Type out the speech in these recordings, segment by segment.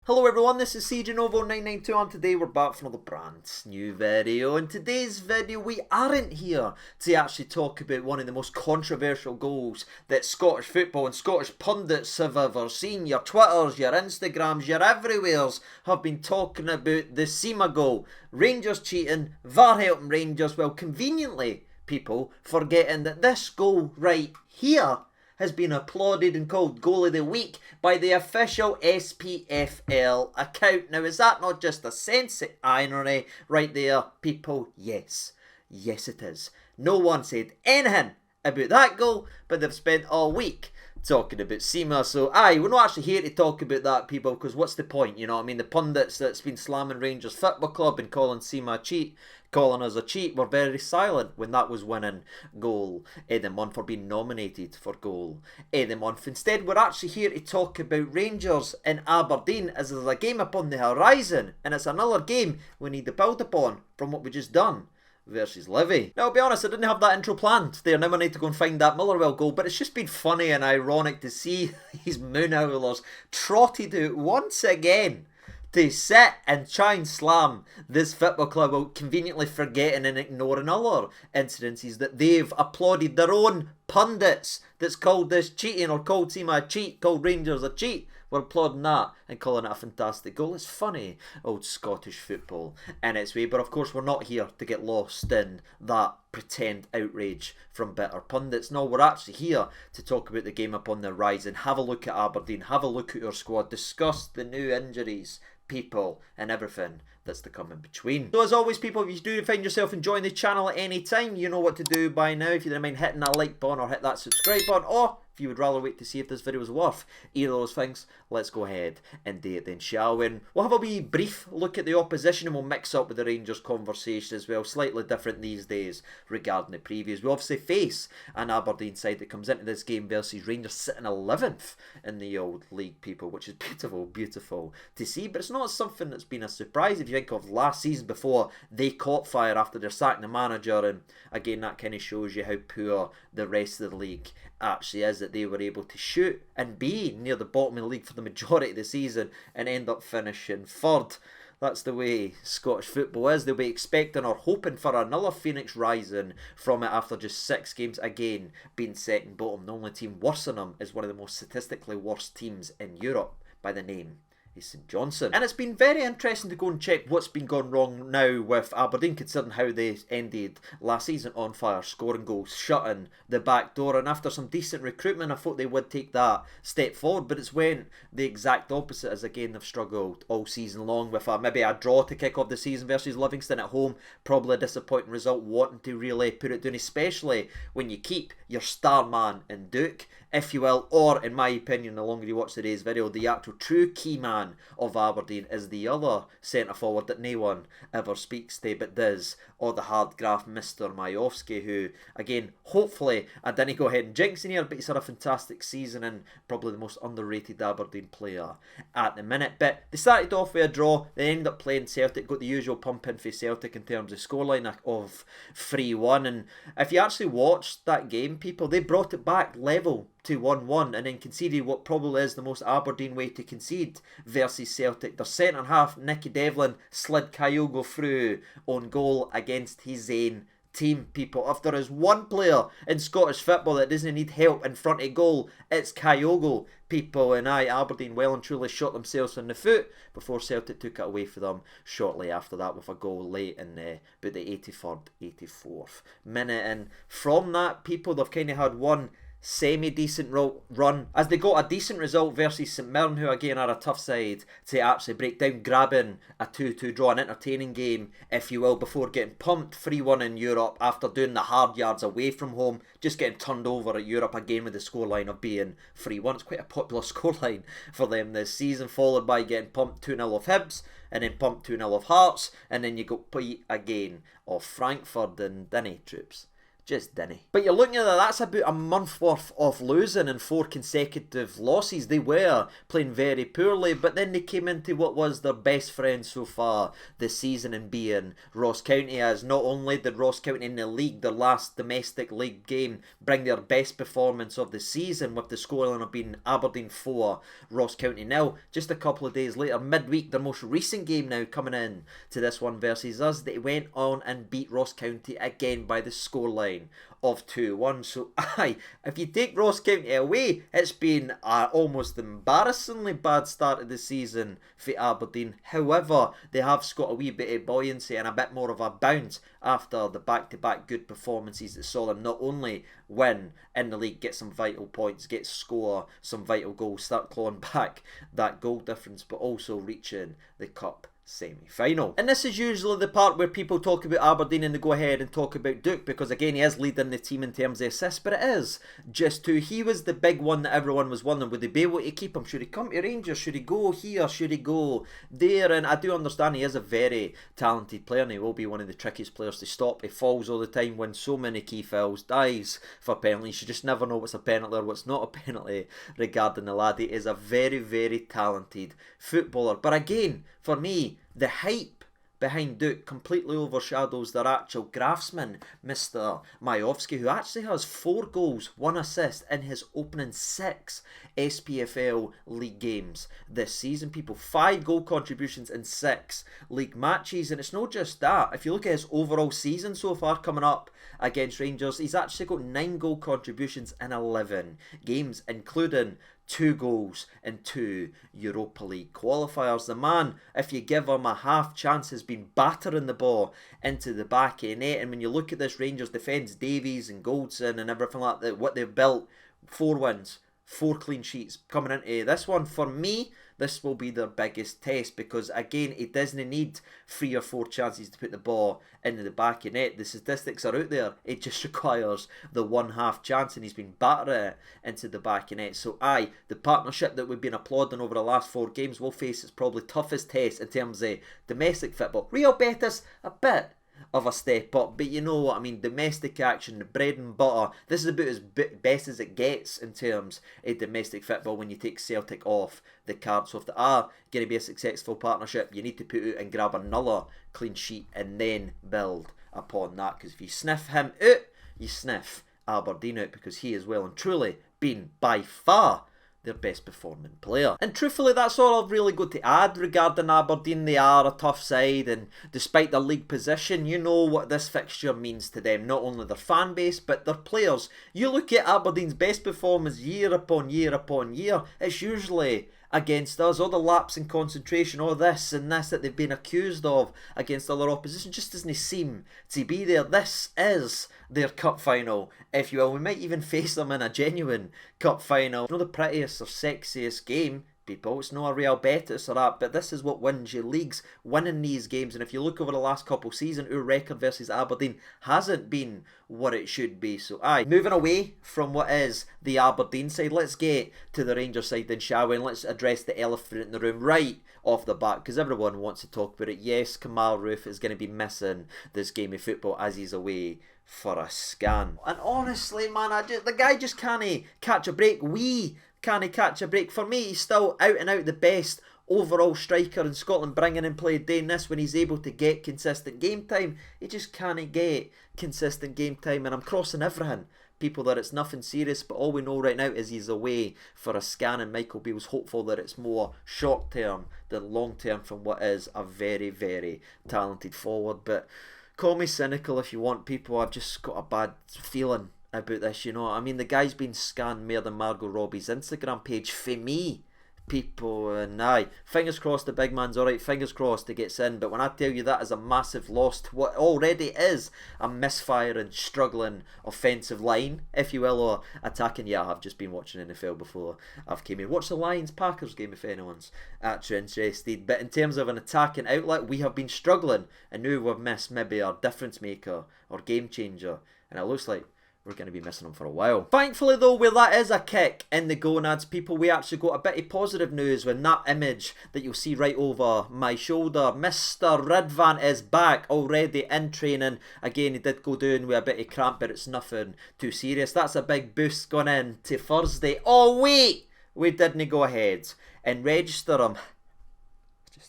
Hello everyone, this is CJNovo992 and today we're back for another brand new video. In today's video we aren't here to actually talk about one of the most controversial goals that Scottish football and Scottish pundits have ever seen. Your Twitters, your Instagrams, your everywheres have been talking about the Sima goal. Rangers cheating, VAR helping Rangers, well conveniently people forgetting that this goal right here has been applauded and called Goal of the Week by the official SPFL account. Now, is that not just a sense of irony right there, people? Yes. Yes, it is. No one said anything about that goal, but they've spent all week talking about Sima. So, we're not actually here to talk about that, people, because what's the point? You know what I mean? The pundits that's been slamming Rangers Football Club and calling Sima a cheat, calling us a cheat, were very silent when that was winning goal of the month, for being nominated for goal of the month. Instead, we're actually here to talk about Rangers and Aberdeen, as there's a game upon the horizon, and it's another game we need to build upon from what we just done versus Livy. Now, I'll be honest, I didn't have that intro planned there. Now I need to go and find that Motherwell goal, but it's just been funny and ironic to see these moon owlers trotted out once again to sit and try and slam this football club out, conveniently forgetting and ignoring other incidences that they've applauded their own pundits that's called this cheating, or called Sima a cheat, called Rangers a cheat. We're applauding that and calling it a fantastic goal. It's funny, old Scottish football in its way. But of course, we're not here to get lost in that pretend outrage from bitter pundits. No, we're actually here to talk about the game upon the horizon. Have a look at Aberdeen, have a look at your squad, discuss the new injuries, people, and everything that's to come in between. So as always, people, if you do find yourself enjoying the channel at any time, you know what to do by now. If you don't mind hitting that like button or hit that subscribe button, or if you would rather wait to see if this video is worth either of those things, let's go ahead and do it then, shall we? And we'll have a wee brief look at the opposition and we'll mix up with the Rangers conversation as well. Slightly different these days regarding the previews. We obviously face an Aberdeen side that comes into this game versus Rangers sitting 11th in the old league, people, which is beautiful, beautiful to see. But it's not something that's been a surprise if you think of last season before they caught fire after they're sacking the manager, and again that kind of shows you how poor the rest of the league actually is, that they were able to shoot and be near the bottom of the league for the majority of the season and end up finishing third. That's the way Scottish football is. They'll be expecting or hoping for another Phoenix rising from it after just 6 games, again being second bottom. The only team worse than them is one of the most statistically worst teams in Europe by the name St Johnstone. And it's been very interesting to go and check what's been going wrong now with Aberdeen, considering how they ended last season on fire, scoring goals, shutting the back door, and after some decent recruitment I thought they would take that step forward, but it's went the exact opposite, as again they've struggled all season long with maybe a draw to kick off the season versus Livingston at home. Probably a disappointing result, wanting to really put it down, especially when you keep your star man in Duke, if you will, or in my opinion, the longer you watch today's video, the actual true key man of Aberdeen is the other centre forward that no one ever speaks to but does, or the hard graft Mr. Majowski, who again, hopefully, I didn't go ahead and jinx in here, but he's had a fantastic season and probably the most underrated Aberdeen player at the minute. But they started off with a draw, they ended up playing Celtic, got the usual pump in for Celtic in terms of scoreline of 3-1, and if you actually watched that game, people, they brought it back level to 1-1 and then conceded what probably is the most Aberdeen way to concede versus Celtic. Their centre half, Nicky Devlin, slid Kyogo through on goal against his own team, people. If there is one player in Scottish football that doesn't need help in front of goal, it's Kyogo, people. And Aberdeen well and truly shot themselves in the foot before Celtic took it away from them shortly after that with a goal late in about the 83rd, 84th minute. And from that, people, they've kind of had one semi-decent run as they got a decent result versus St Mirren, who again are a tough side to actually break down, grabbing a 2-2 draw, an entertaining game if you will, before getting pumped 3-1 in Europe after doing the hard yards away from home, just getting turned over at Europe again with the scoreline of being 3-1. It's quite a popular scoreline for them this season, followed by getting pumped 2-0 of Hibs and then pumped 2-0 of Hearts, and then you got beat again of Frankfurt. And then troops, just didn't. But you're looking at that's about a month worth of losing and 4 consecutive losses. They were playing very poorly, but then they came into what was their best friend so far this season in being Ross County, as not only did Ross County in the league, their last domestic league game, bring their best performance of the season with the scoreline of being Aberdeen 4, Ross County 0. Just a couple of days later, midweek, their most recent game now coming in to this one versus us, they went on and beat Ross County again by the scoreline of 2-1. So aye, if you take Ross County away, it's been an almost embarrassingly bad start of the season for Aberdeen. However, they have got a wee bit of buoyancy and a bit more of a bounce after the back-to-back good performances that saw them not only win in the league, get some vital points, get score some vital goals, start clawing back that goal difference, but also reaching the cup semi-final. And this is usually the part where people talk about Aberdeen and they go ahead and talk about Duke, because again he is leading the team in terms of assists, but it is just 2. He was the big one that everyone was wondering, would they be able to keep him? Should he come to Rangers? Should he go here? Should he go there? And I do understand he is a very talented player and he will be one of the trickiest players to stop. He falls all the time, wins so many key fouls, dives for penalties. You just never know what's a penalty or what's not a penalty regarding the lad. He is a very, very talented footballer. But again, for me, the hype behind Duke completely overshadows their actual craftsman, Mr. Majowski, who actually has 4 goals, 1 assist in his opening 6 SPFL league games this season. People, 5 goal contributions in 6 league matches, and it's not just that. If you look at his overall season so far coming up against Rangers, he's actually got 9 goal contributions in 11 games, including 2 goals in 2 Europa League qualifiers. The man, if you give him a half chance, has been battering the ball into the back of the net. And when you look at this Rangers defence, Davies and Goldson and everything like that, what they've built, 4 wins, 4 clean sheets coming into this one. For me, this will be their biggest test, because again, it doesn't need 3 or 4 chances to put the ball into the back of net. The statistics are out there. It just requires the 1 half chance, and he's been battering it into the back of net. So aye, the partnership that we've been applauding over the last 4 games will face its probably toughest test in terms of domestic football. Real Betis, a bit of a step up, but you know what I mean, domestic action, the bread and butter. This is about as best as it gets in terms of domestic football when you take Celtic off the card. So if they are going to be a successful partnership, you need to put out and grab another clean sheet and then build upon that, because if you sniff him out, you sniff Aberdeen out, because he has well and truly been by far their best performing player. And truthfully, that's all I've really got to add regarding Aberdeen. They are a tough side, and despite their league position, you know what this fixture means to them, not only their fan base but their players. You look at Aberdeen's best performance year upon year upon year, it's usually against us. All the lapse in concentration, all this and this that they've been accused of against other opposition just doesn't seem to be there. This is their cup final, if you will. We might even face them in a genuine cup final. It's not the prettiest or sexiest game, people. It's not a Real Betis or that, but this is what wins you leagues, winning these games. And if you look over the last couple of seasons, our record versus Aberdeen hasn't been what it should be. So aye, moving away from what is the Aberdeen side, let's get to the Rangers side then, shall we? And let's address the elephant in the room right off the bat, because everyone wants to talk about it. Yes, Kamal Roof is going to be missing this game of football as he's away for a scan. And honestly, man, the guy just can't catch a break. We can't catch a break. For me, he's still out and out the best overall striker in Scotland, bringing in play doing this when he's able to get consistent game time. He just can't get consistent game time, and I'm crossing everything, people, that it's nothing serious, but all we know right now is he's away for a scan, and Michael Beale's hopeful that it's more short term than long term from what is a very, very talented forward. But call me cynical if you want, people, I've just got a bad feeling about this, you know. I mean, the guy's been scanned more than Margot Robbie's Instagram page for me, people. And aye, fingers crossed the big man's alright, fingers crossed he gets in. But when I tell you that is a massive loss to what already is a misfiring, struggling offensive line, if you will, or attacking. Yeah, I've just been watching NFL before I've came here. Watch the Lions-Packers game if anyone's actually interested. But in terms of an attacking outlet, we have been struggling, and now we've missed maybe our difference maker or game changer, and it looks like we're going to be missing him for a while. Thankfully though, where that is a kick in the gonads, people, we actually got a bit of positive news when that image that you'll see right over my shoulder. Mr. Ridvan is back already in training. Again, he did go down with a bit of cramp, but it's nothing too serious. That's a big boost going in to Thursday. Oh wait, we didn't go ahead and register him.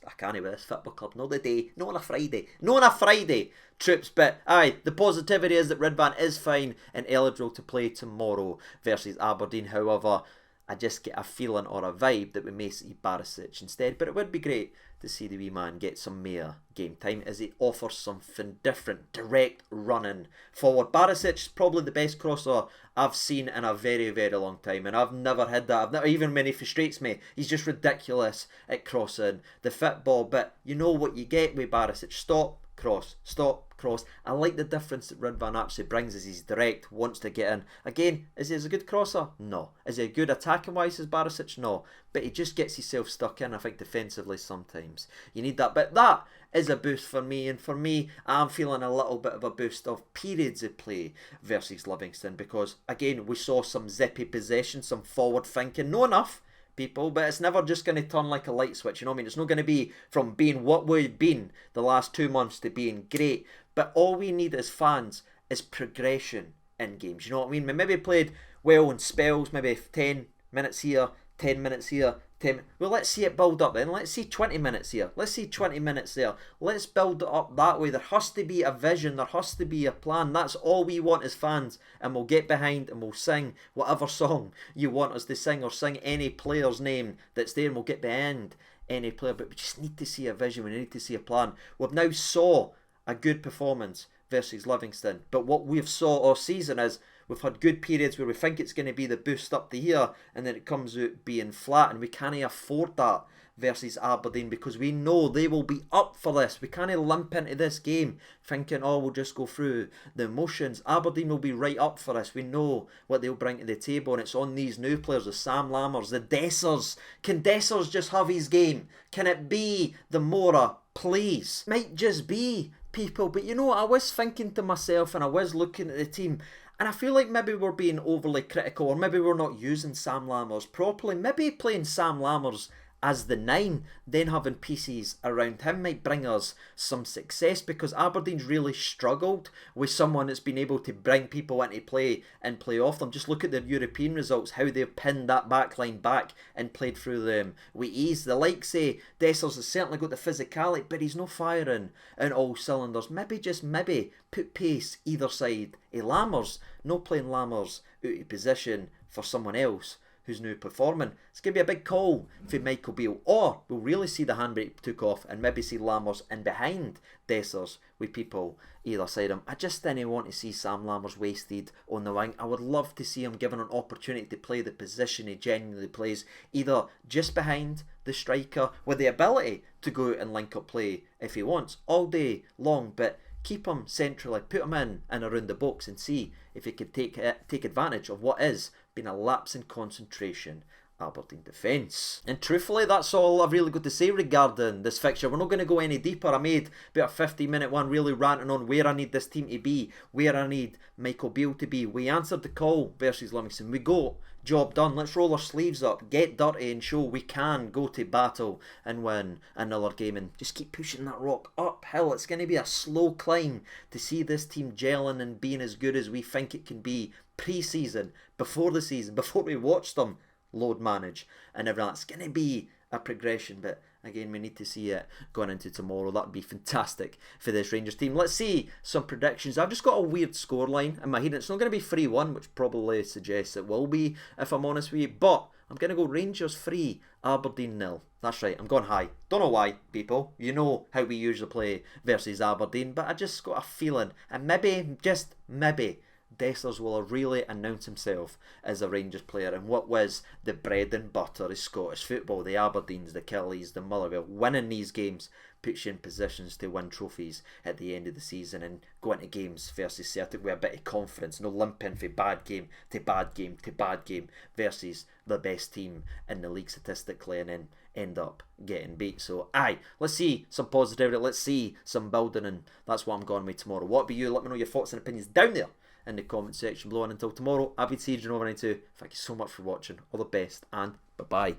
I can't with this football club, not the day, not on a Friday, not on a Friday, troops. But aye, the positivity is that Ridvan is fine and eligible to play tomorrow versus Aberdeen. However, I just get a feeling or a vibe that we may see Barisic instead, but it would be great to see the wee man get some more game time as he offers something different, direct running forward. Barisic is probably the best crosser I've seen in a very, very long time, and I've never had that. I've never, even when he frustrates me, he's just ridiculous at crossing the football. But you know what you get with Barisic: stop, cross, stop, cross. I like the difference that Ridvan actually brings as he's direct, wants to get in. Again, is he as a good crosser? No. Is he a good attacking wise as Barisic? No. But he just gets himself stuck in, I think, defensively sometimes. You need that. But that is a boost for me, and for me, I'm feeling a little bit of a boost of periods of play versus Livingston, because again, we saw some zippy possession, some forward thinking, no enough, people, but it's never just going to turn like a light switch, you know what I mean? It's not going to be from being what we've been the last 2 months to being great, but all we need as fans is progression in games, you know what I mean? We maybe played well in spells, maybe 10 minutes here, 10 minutes here, 10. Well, let's see it build up then. Let's see 20 minutes here. Let's see 20 minutes there. Let's build it up that way. There has to be a vision. There has to be a plan. That's all we want as fans. And we'll get behind and we'll sing whatever song you want us to sing, or sing any player's name that's there, and we'll get behind any player. But we just need to see a vision. We need to see a plan. We've now saw a good performance versus Livingston. But what we've saw all season is we've had good periods where we think it's going to be the boost up to here, and then it comes out being flat, and we can't afford that versus Aberdeen, because we know they will be up for this. We can't limp into this game thinking, oh, we'll just go through the emotions. Aberdeen will be right up for this. We know what they'll bring to the table, and it's on these new players, the Sam Lammers, the Dessers. Can Dessers just have his game? Can it be the Mora, please? Might just be, people. But you know, I was thinking to myself, and I was looking at the team, and I feel like maybe we're being overly critical, or maybe we're not using Sam Lammers properly. Maybe playing Sam Lammers as the 9, then having pieces around him might bring us some success, because Aberdeen's really struggled with someone that's been able to bring people into play and play off them. Just look at their European results, how they've pinned that back line back and played through them with ease. The likes of Dessers has certainly got the physicality, but he's not firing in all cylinders. Maybe, just maybe, put pace either side of Lammers, not playing Lammers out of position for someone else who's now performing. It's going to be a big call for Michael Beale, or we'll really see the handbrake took off and maybe see Lammers in behind Dessers with people either side of him. I just didn't want to see Sam Lammers wasted on the wing. I would love to see him given an opportunity to play the position he genuinely plays, either just behind the striker with the ability to go out and link up play if he wants all day long, but keep him centrally, put him in and around the box, and see if he could take advantage of what is been a lapse in concentration Aberdeen defence. And truthfully, that's all I've really got to say regarding this fixture. We're not going to go any deeper. I made about a 50-minute one really ranting on where I need this team to be, where I need Michael Beale to be. We answered the call versus Livingston. We go, job done. Let's roll our sleeves up, get dirty, and show we can go to battle and win another game, and just keep pushing that rock uphill. It's going to be a slow climb to see this team gelling and being as good as we think it can be pre-season, before the season, before we watch them load manage and everything. It's going to be a progression, but again, we need to see it going into tomorrow. That would be fantastic for this Rangers team. Let's see some predictions. I've just got a weird scoreline in my head. It's not going to be 3-1, which probably suggests it will be, if I'm honest with you, but I'm going to go Rangers 3, Aberdeen 0. That's right, I'm going high. Don't know why, people. You know how we usually play versus Aberdeen, but I just got a feeling, and maybe, just maybe, Dessers will really announce himself as a Rangers player, and what was the bread and butter of Scottish football, the Aberdeens, the Kellys, the Motherwell. Winning these games puts you in positions to win trophies at the end of the season and go into games versus Celtic with a bit of confidence, no limping from bad game to bad game to bad game versus the best team in the league statistically, and then end up getting beat. So aye, let's see some positivity, let's see some building, and that's what I'm going with tomorrow. What about you? Let me know your thoughts and opinions down there in the comment section below. And until tomorrow, I've been CJ Over 92. Thank you so much for watching. All the best and bye bye.